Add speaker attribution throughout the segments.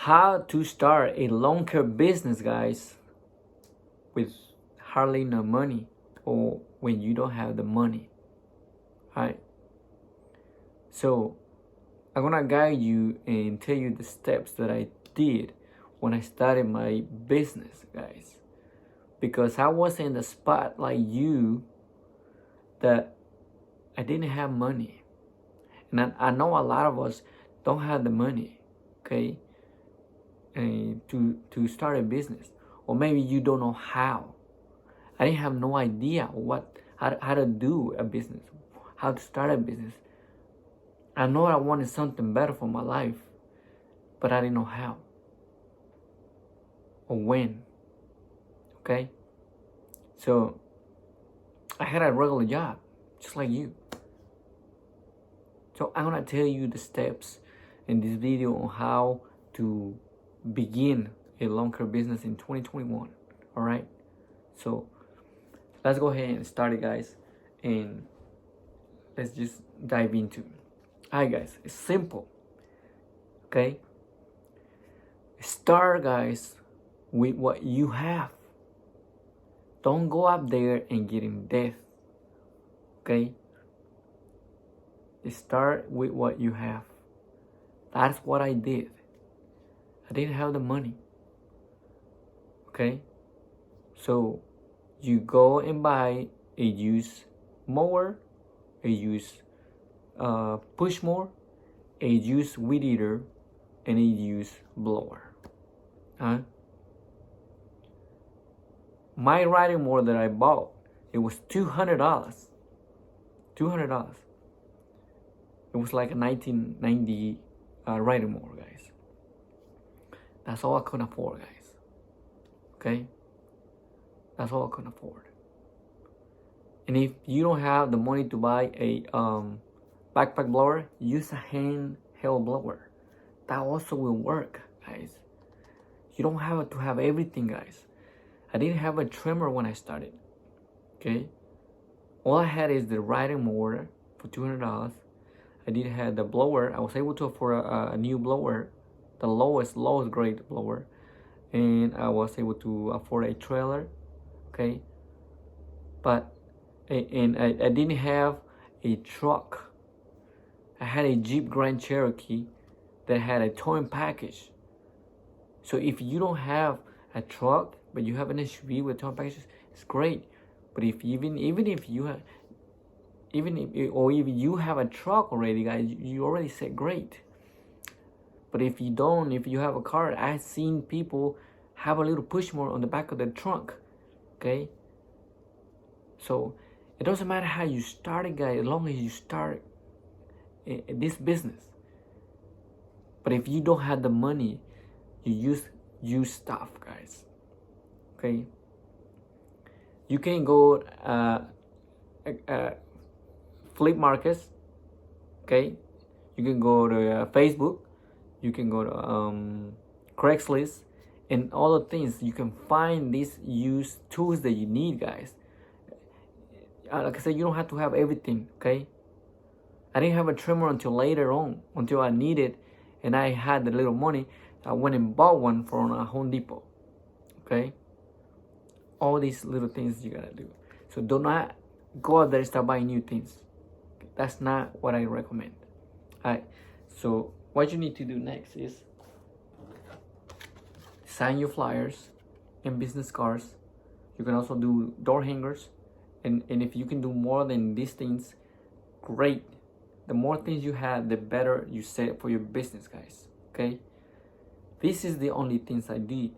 Speaker 1: how to start a long-term business, guys, with hardly no money, or when you don't have the money. Right? So I'm gonna guide you and tell you the steps that I did when I started my business, guys, because I was in the spot like you, that I didn't have money. And I know a lot of us don't have the money, okay, to start a business. Or maybe you don't know how. I didn't have no idea how to do a business, how to start a business. I know I wanted something better for my life, but I didn't know how or when, okay? So I had a regular job, just like you. So I'm gonna tell you the steps in this video on how to begin a long-term business in 2021. All right. So let's go ahead and start it, guys, and let's just dive into it. All right, guys. It's simple. Okay. Start, guys, with what you have. Don't go up there and get in debt. Okay. Start with what you have. That's what I did. I didn't have the money. Okay? So you go and buy a used mower, a used push mower, a used weed eater, and a used blower. My riding mower that I bought, it was $200. $200. It was like a 1990 riding mower, guys. That's all I could afford, guys. Okay? That's all I could afford. And if you don't have the money to buy a backpack blower, use a handheld blower. That also will work, guys. You don't have to have everything, guys. I didn't have a trimmer when I started. Okay? All I had is the riding mower for $200. I did have the blower. I was able to afford a new blower, the lowest grade blower, and I was able to afford a trailer. Okay, but and I didn't have a truck. I had a Jeep Grand Cherokee that had a towing package. So if you don't have a truck but you have an SUV with towing packages, it's great. But if even if you have if you have a truck already, guys, you already said great. But if you don't, if you have a car, I've seen people have a little push mower on the back of the trunk. Okay? So it doesn't matter how you start it, guys, as long as you start this business. But if you don't have the money, you use stuff, guys. Okay? You can go flip markets. Okay, you can go to Facebook, you can go to Craigslist, and all the things. You can find these used tools that you need, guys. Like I said, you don't have to have everything. Okay, I didn't have a trimmer until later on, until I needed, and I had the little money. I went and bought one from Home Depot. Okay, all these little things you gotta do. So do not go out there and start buying new things. That's not what I recommend. Alright, so what you need to do next is sign your flyers and business cards. You can also do door hangers, and if you can do more than these things, great. The more things you have, the better you set for your business, guys. Okay, this is the only things I did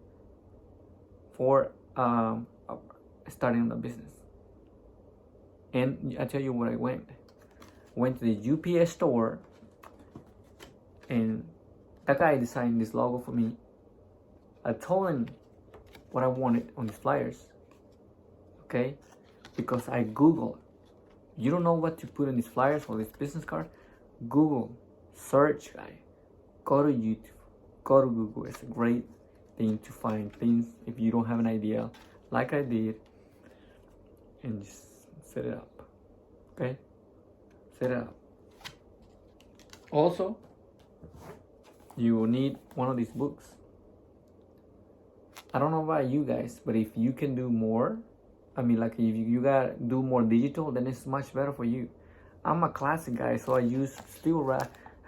Speaker 1: for starting the business. And I tell you where I went to the UPS store, and that guy designed this logo for me. I told him what I wanted on these flyers, okay? Because I Googled. You don't know what to put on these flyers or this business card? Google, search, guy. Go to YouTube, go to Google. It's a great thing to find things if you don't have an idea, like I did, and just set it up, okay? Set it up. Also, you will need one of these books. I don't know about you guys, but if you can do more, I mean, like if you gotta do more digital, then it's much better for you. I'm a classic guy, so I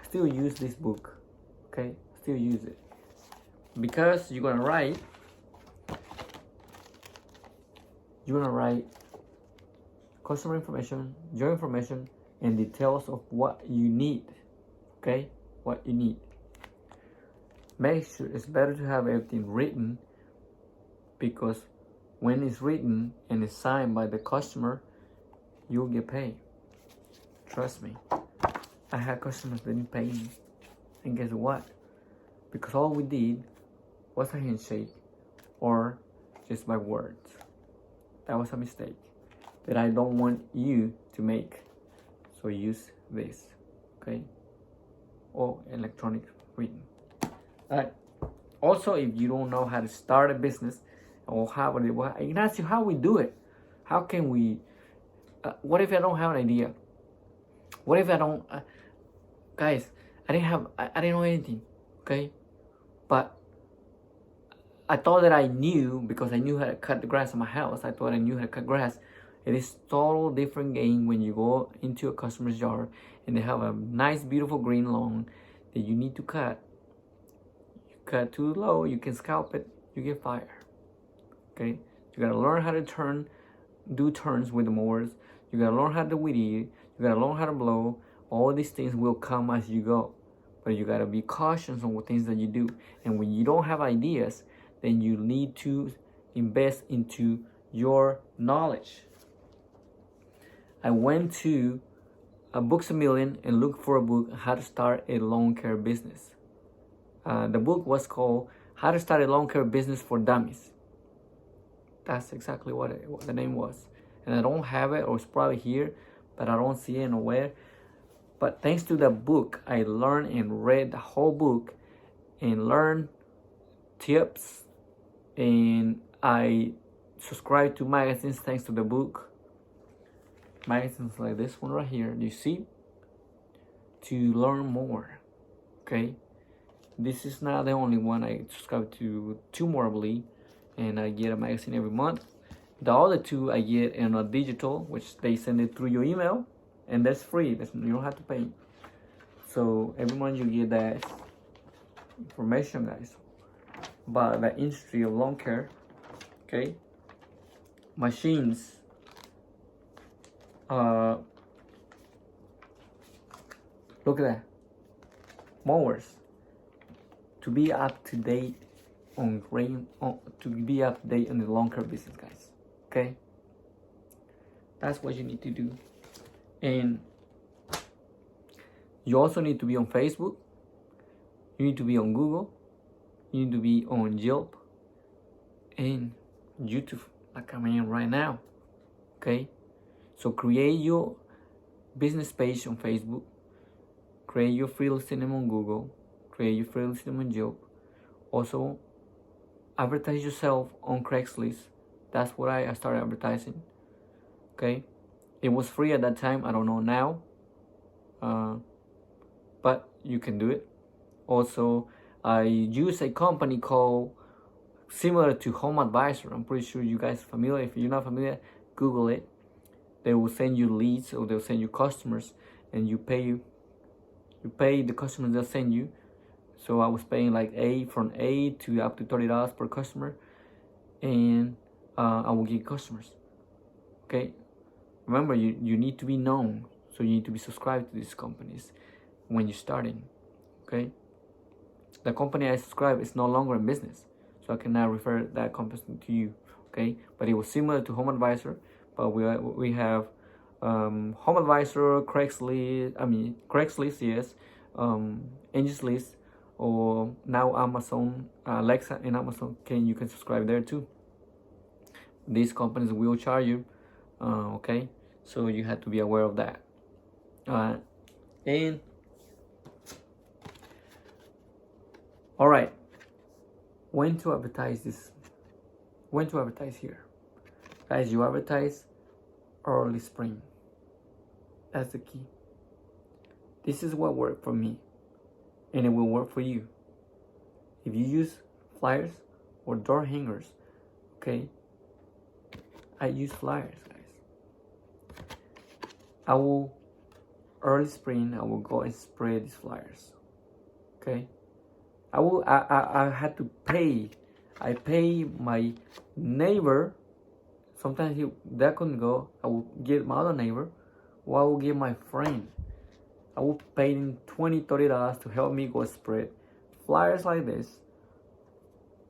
Speaker 1: still use this book. Okay, still use it because you're gonna write customer information, your information, and details of what you need. Okay, what you need. Make sure it's better to have everything written, because when it's written and it's signed by the customer, you'll get paid. Trust me. I had customers that didn't pay me. And guess what? Because all we did was a handshake or just by words. That was a mistake that I don't want you to make. So use this, okay? Or electronic written. Alright. Also, if you don't know how to start a business, or Ignacio, how we do it? How can we? What if I don't have an idea? What if I don't? Guys, I didn't know anything. Okay, but I thought that I knew, because I knew how to cut the grass in my house. I thought I knew how to cut grass. It is total different game when you go into a customer's yard and they have a nice, beautiful green lawn that you need to cut. You cut too low, you can scalp it, you get fired. Okay, you gotta learn how to do turns with the mowers. You gotta learn how to weed eat. You gotta learn how to blow. All these things will come as you go, but you gotta be cautious on what things that you do. And when you don't have ideas, then you need to invest into your knowledge. I went to Books A Million and looked for a book, How to Start a Lawn Care Business. The book was called How to Start a Lawn Care Business for Dummies. That's exactly what the name was. And I don't have it, or it's probably here, but I don't see it nowhere. But thanks to the book, I learned and read the whole book and learned tips. And I subscribed to magazines thanks to the book. Magazines like this one right here, you see? To learn more, okay? This is not the only one. I subscribe to 2 more, I believe. And I get a magazine every month. The other 2 I get in a digital, which they send it through your email, and that's free. You don't have to pay. So every month you get that information, guys, about the industry of lawn care. Okay, machines. Look at that. Mowers. To be up to date on the lawn care business, guys. Okay, that's what you need to do. And you also need to be on Facebook. You need to be on Google. You need to be on Yelp and YouTube, like I'm in right now. Okay, so create your business page on Facebook. Create your free listing on Google. Create your free listing on Yelp. Also, advertise yourself on Craigslist. That's what I started advertising. Okay, it was free at that time. I don't know now, but you can do it. Also, I use a company called similar to Home Advisor. I'm pretty sure you guys are familiar. If you're not familiar, Google it. They will send you leads, or they'll send you customers, and you pay the customers they'll send you. So I was paying like from $8 to up to $30 per customer, and I will get customers. Okay, remember, you need to be known, so you need to be subscribed to these companies when you're starting. Okay, the company I subscribe is no longer in business, so I cannot refer that company to you. Okay, but it was similar to Home Advisor, but we have Home Advisor, Craigslist, yes, Angies List, or now Amazon, Alexa and Amazon. You can subscribe there too. These companies will charge you, okay, so you have to be aware of that. And all right, when to advertise here, guys? You advertise early spring. That's the key. This is what worked for me, and it will work for you. if you use flyers or door hangers, okay, I use flyers, guys. I will, early spring, I will go and spray these flyers, okay. I had to pay. I pay my neighbor. Sometimes that couldn't go. I will get my other neighbor, or I will get my friend. I will pay him $20-$30 to help me go spread flyers like this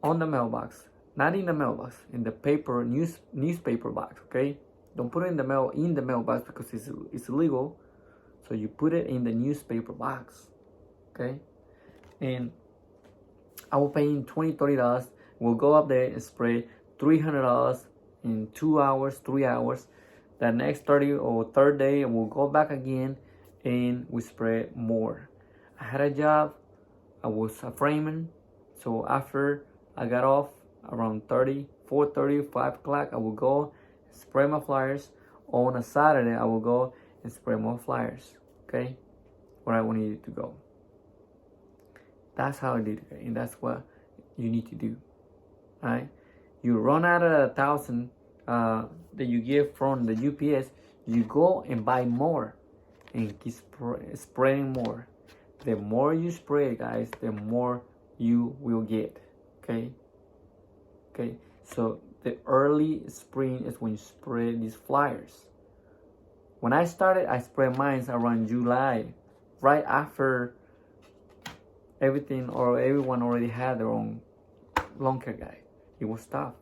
Speaker 1: on the mailbox. Not in the mailbox, in the paper newspaper box. Okay, don't put it in the mailbox because it's illegal. So you put it in the newspaper box. Okay, and I will pay him $20-$30. We'll go up there and spray $300 in 2 hours, 3 hours. The next 30 or third day, we'll go back again and we spray more. I had a job. I was a frameman. So after I got off around 4:30, 5 o'clock, I will go spray my flyers. On a Saturday, I will go and spray more flyers. Okay, where I wanted to go. That's how I did it, and that's what you need to do. Alright, you run out of 1,000 that you get from the UPS. You go and buy more, and keep spraying more. The more you spray, guys, the more you will get. Okay. So the early spring is when you spray these flyers. When I started, I sprayed mine around July, right after everything or everyone already had their own lawn care guy. It was tough.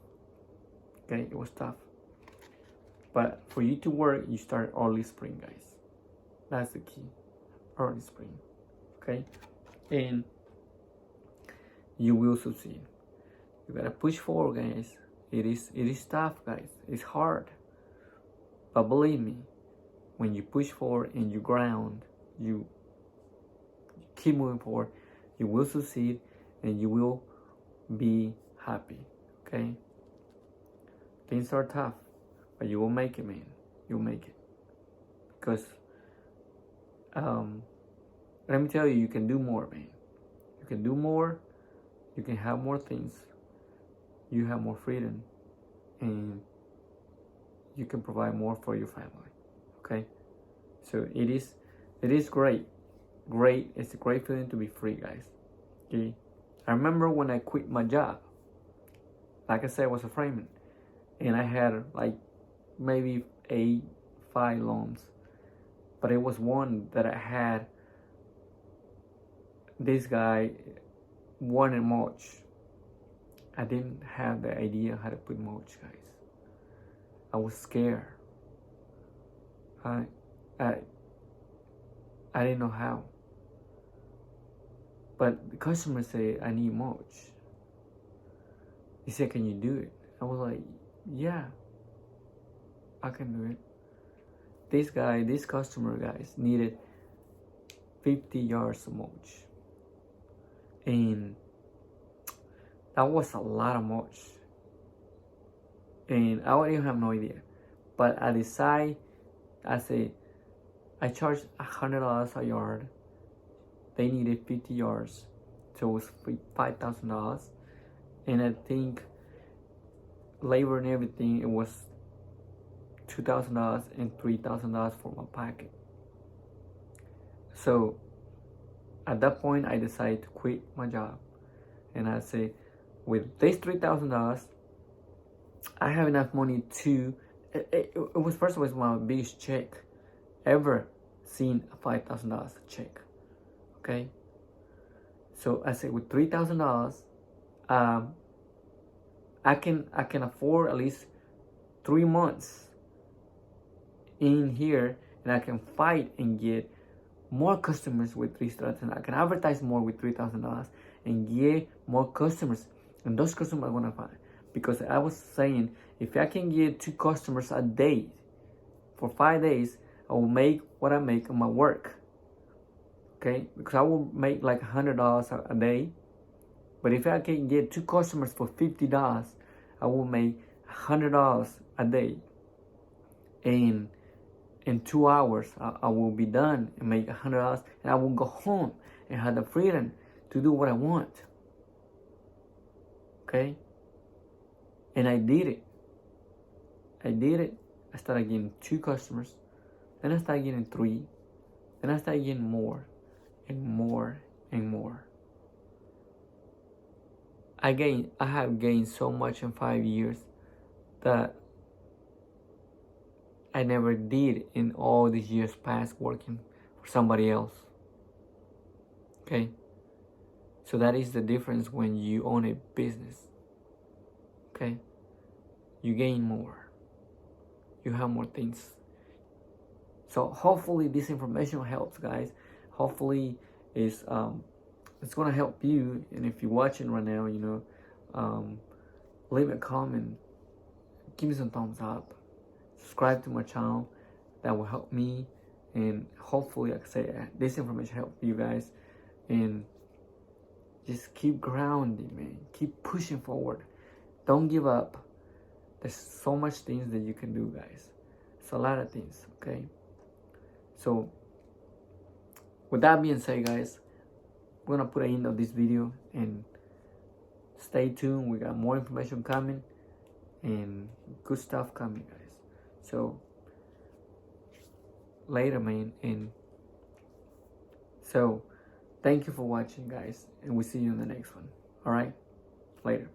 Speaker 1: Okay, it was tough. But for you to work, you start early spring, guys. That's the key. Early spring. Okay? And you will succeed. You gotta push forward, guys. It is tough, guys. It's hard. But believe me, when you push forward and you ground, you keep moving forward, you will succeed and you will be happy. Okay? Things are tough, but you will make it, man. You'll make it. Because let me tell you, you can do more, man. You can do more. You can have more things. You have more freedom, and you can provide more for your family. Okay? So it is great. It's a great feeling to be free, guys. Okay? I remember when I quit my job. Like I said, I was a frameman, and I had like maybe 5 loans, but it was one that I had. This guy wanted mulch. I didn't have the idea how to put mulch, guys. I was scared. I didn't know how. But the customer said, I need mulch. He said, can you do it? I was like, yeah, I can do it. This customer, guys, needed 50 yards of mulch. And that was a lot of mulch. And I didn't have no idea. But I decided, I charged $100 a yard. They needed 50 yards. So it was $5,000. And I think labor and everything, it was $2,000 and $3,000 for my packet. So at that point, I decided to quit my job. And I said, with this $3,000, I have enough money to, it was first of all, it was my biggest check ever seen, a $5,000 check. Okay? So I said, with $3,000, I can afford at least 3 months in here, and I can fight and get more customers with $3,000. I can advertise more with $3,000 and get more customers, and those customers are gonna find. Because I was saying, if I can get 2 customers a day for 5 days, I will make what I make on my work. Okay, because I will make like $100 a day. But if I can get 2 customers for $50, I will make $100 a day. And in 2 hours, I will be done and make $100, and I will go home and have the freedom to do what I want. Okay? And I did it. I started getting 2 customers. Then I started getting 3. Then I started getting more and more and more. I have gained so much in 5 years that I never did in all these years past working for somebody else. Okay? So that is the difference when you own a business. Okay? You gain more. You have more things. So hopefully this information helps, guys. Hopefully it's gonna help you. And if you're watching right now, leave a comment, give me some thumbs up, subscribe to my channel. That will help me, and hopefully, like I say, this information help you guys. And just keep grounding, man. Keep pushing forward. Don't give up. There's so much things that you can do, guys. It's a lot of things, okay? So, with that being said, guys, we're gonna put an end of this video, and stay tuned. We got more information coming and good stuff coming, guys. So, later, man. And so, thank you for watching, guys, and we'll see you in the next one. All right? Later.